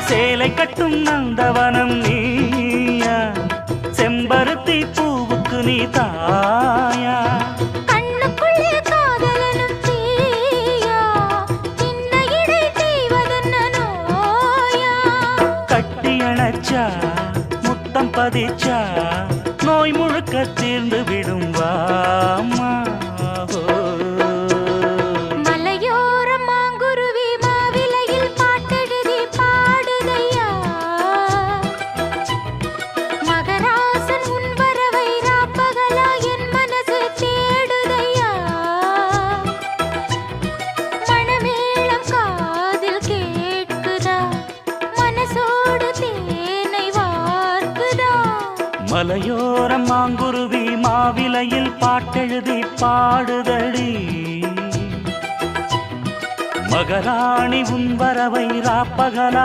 சேலை கட்டும் நந்தவனம் நீயா, செம்பருத்தி பூவுக்கு நீ தாயா. கண்ணுக்குள்ளே காதலனும் தீயா, சின்ன இடை செய்வதென்ன நோயா. கட்டி அணைச்சா முத்தம் பதிச்சா நோய் முழுக்க தீர்ந்து விடும் வாமா. மலையோரம் மாங்குருவி மாவிலையில் பாட்டெழுதி பாடுதையா, மகராசன் உன் வரவை ராப்பகலா என் மனசு தேடுதையா. மணமேளம் காதில் கேட்குதா, மனசோடு தேனை வார்க்குதா. மலையோரம் மாங்குருவி மாவிலையில் பாட்டெழுதி பாடுதடி, மகராணி உன் வரவை ராப்பகலா